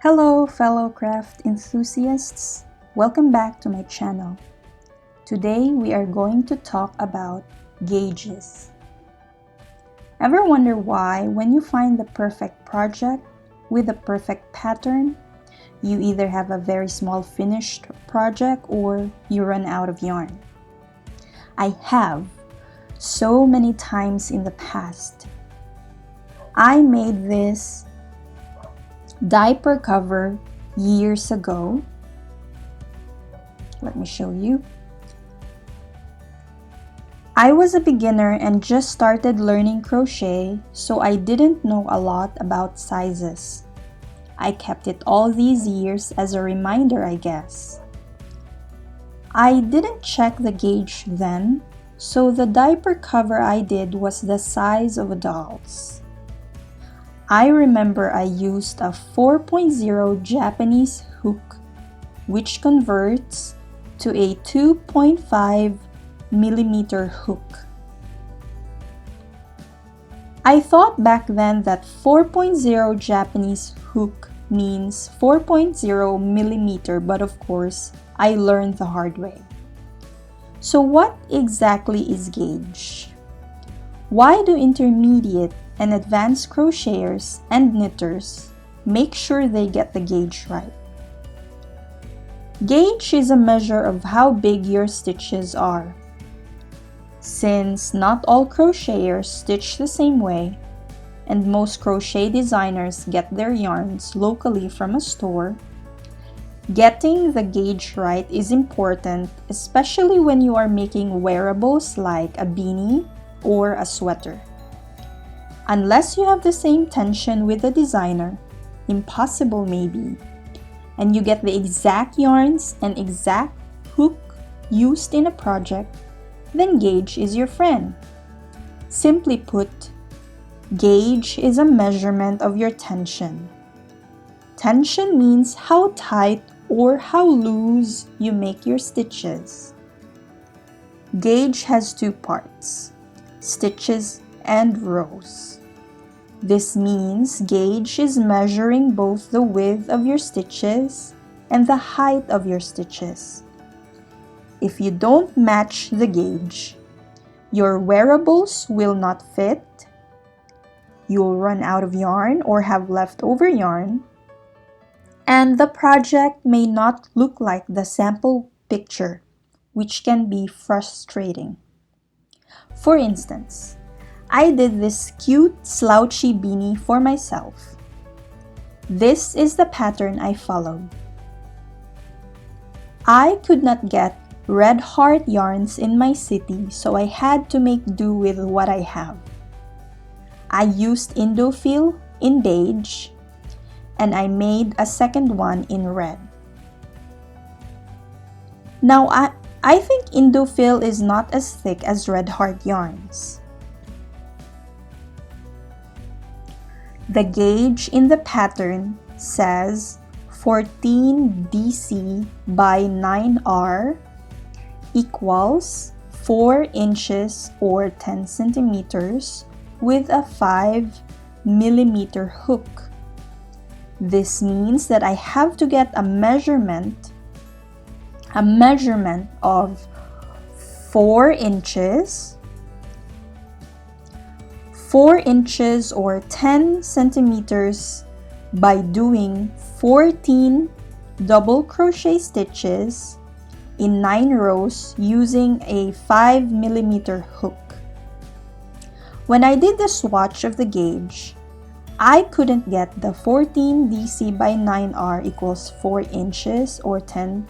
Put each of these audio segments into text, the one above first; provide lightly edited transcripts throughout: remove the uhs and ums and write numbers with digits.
Hello, fellow craft enthusiasts. Welcome back to my channel. Today we are going to talk about gauges. Ever wonder why, when you find the perfect project with the perfect pattern, you either have a very small finished project or you run out of yarn? I have, so many times in the past. I made this diaper cover years ago. Let me show you. I was a beginner and just started learning crochet, so I didn't know a lot about sizes. I kept it all these years as a reminder, I guess. I didn't check the gauge then, so the diaper cover I did was the size of a doll's. I remember I used a 4.0 Japanese hook, which converts to a 2.5 millimeter hook. I thought back then that 4.0 Japanese hook means 4.0 millimeter, but of course, I learned the hard way. So what exactly is gauge? Why do intermediate and advanced crocheters and knitters make sure they get the gauge right? Gauge is a measure of how big your stitches are. Since not all crocheters stitch the same way, and most crochet designers get their yarns locally from a store, getting the gauge right is important, especially when you are making wearables like a beanie or a sweater. Unless you have the same tension with the designer, impossible maybe, and you get the exact yarns and exact hook used in a project, then gauge is your friend. Simply put, gauge is a measurement of your tension. Tension means how tight or how loose you make your stitches. Gauge has two parts, stitches and rows. This means gauge is measuring both the width of your stitches and the height of your stitches. If you don't match the gauge, your wearables will not fit, you'll run out of yarn or have leftover yarn, and the project may not look like the sample picture, which can be frustrating. For instance, I did this cute slouchy beanie for myself. This is the pattern I followed. I could not get red heart yarns in my city, so I had to make do with what I have. I used Indophil in beige, and I made a second one in red. Now, I think Indophil is not as thick as red heart yarns. The gauge in the pattern says 14 DC by 9R equals 4 inches or 10 centimeters with a 5 millimeter hook. This means that I have to get a measurement of 4 inches or 10 centimeters by doing 14 double crochet stitches in 9 rows using a 5 millimeter hook. When I did the swatch of the gauge, I couldn't get the 14 DC by 9R equals 4 inches or 10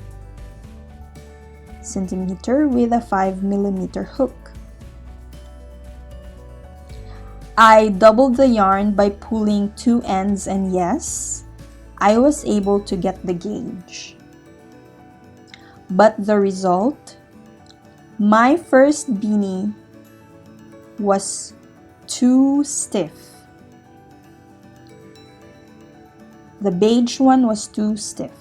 centimeter with a 5 millimeter hook. I doubled the yarn by pulling 2 ends, and yes, I was able to get the gauge. But the result? My first beanie was too stiff. The beige one was too stiff.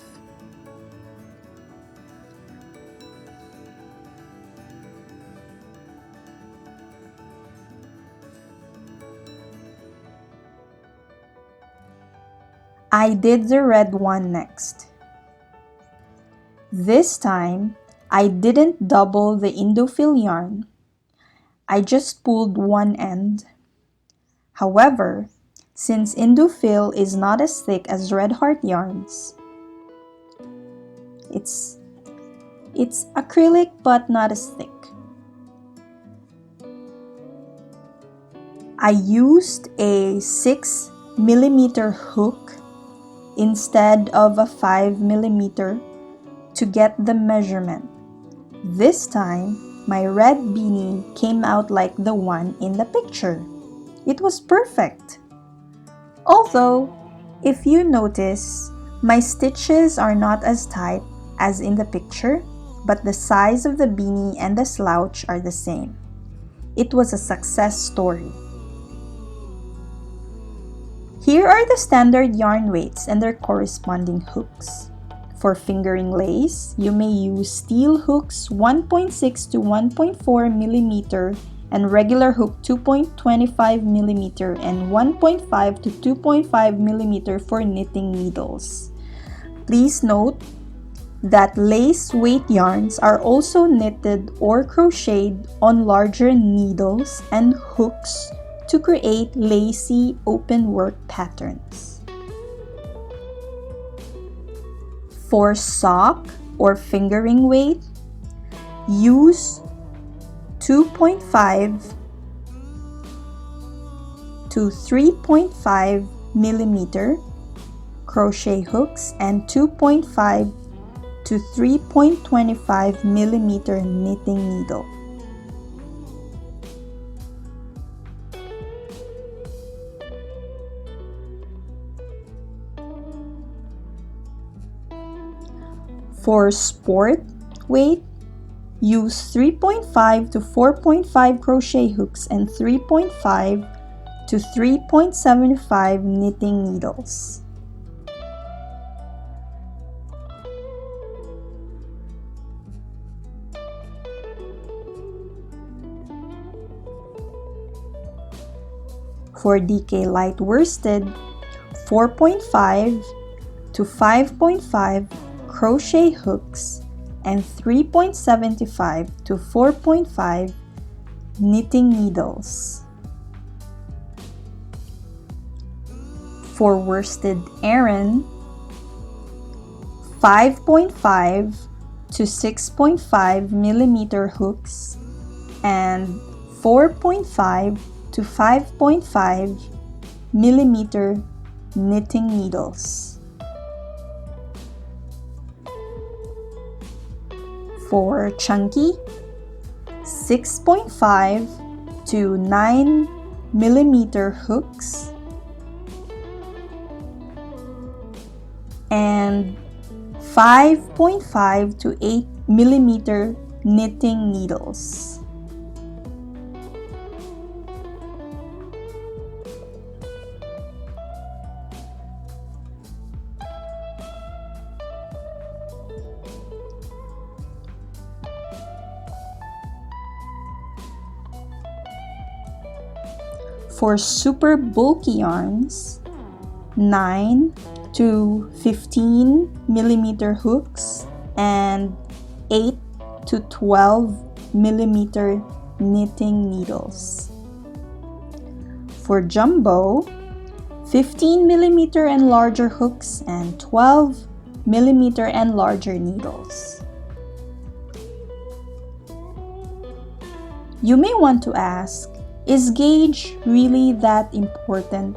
I did the red one next. This time, I didn't double the Indofill yarn. I just pulled one end. However, since Indofill is not as thick as Red Heart yarns, it's acrylic but not as thick. I used a 6mm hook instead of a 5mm to get the measurement. This time, my red beanie came out like the one in the picture. It was perfect. Although, if you notice, my stitches are not as tight as in the picture, but the size of the beanie and the slouch are the same. It was a success story. Here are the standard yarn weights and their corresponding hooks. For fingering lace, you may use steel hooks 1.6 to 1.4mm and regular hook 2.25mm and 1.5 to 2.5mm for knitting needles. Please note that lace weight yarns are also knitted or crocheted on larger needles and hooks to create lacy open work patterns. For sock or fingering weight, use 2.5 to 3.5mm crochet hooks and 2.5 to 3.25mm knitting needle. For sport weight, use 3.5 to 4.5 crochet hooks and 3.5 to 3.75 knitting needles. For DK light worsted, 4.5 to 5.5 crochet hooks and 3.75 to 4.5 knitting needles. For worsted Aran, 5.5 to 6.5mm hooks and 4.5 to 5.5mm knitting needles. For chunky, 6.5 to 9mm hooks and 5.5 to 8mm knitting needles. For super bulky yarns, 9 to 15mm hooks and 8 to 12mm knitting needles. For jumbo, 15mm and larger hooks and 12mm and larger needles. You may want to ask, is gauge really that important?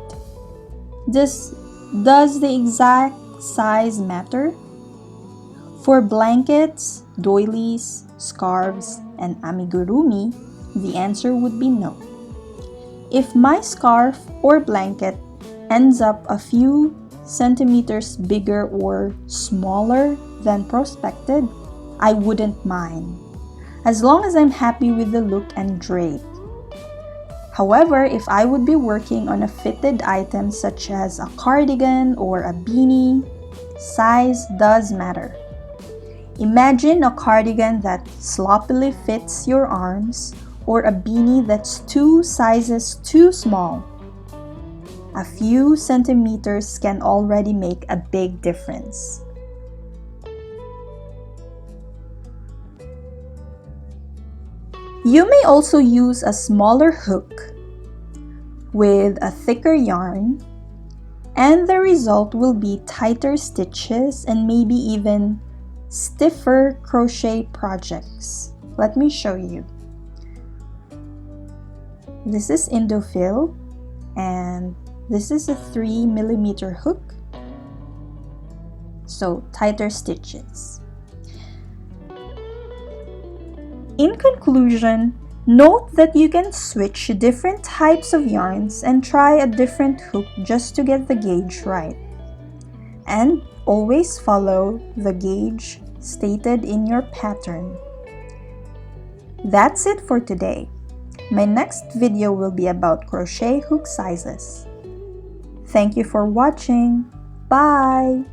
Does the exact size matter? For blankets, doilies, scarves, and amigurumi, the answer would be no. If my scarf or blanket ends up a few centimeters bigger or smaller than prospected, I wouldn't mind, as long as I'm happy with the look and drape. However, if I would be working on a fitted item such as a cardigan or a beanie, size does matter. Imagine a cardigan that sloppily fits your arms or a beanie that's 2 sizes too small. A few centimeters can already make a big difference. You may also use a smaller hook with a thicker yarn, and the result will be tighter stitches and maybe even stiffer crochet projects. Let me show you. This is Indofill, and this is a 3mm hook, so tighter stitches. In conclusion, note that you can switch different types of yarns and try a different hook just to get the gauge right. And always follow the gauge stated in your pattern. That's it for today. My next video will be about crochet hook sizes. Thank you for watching. Bye!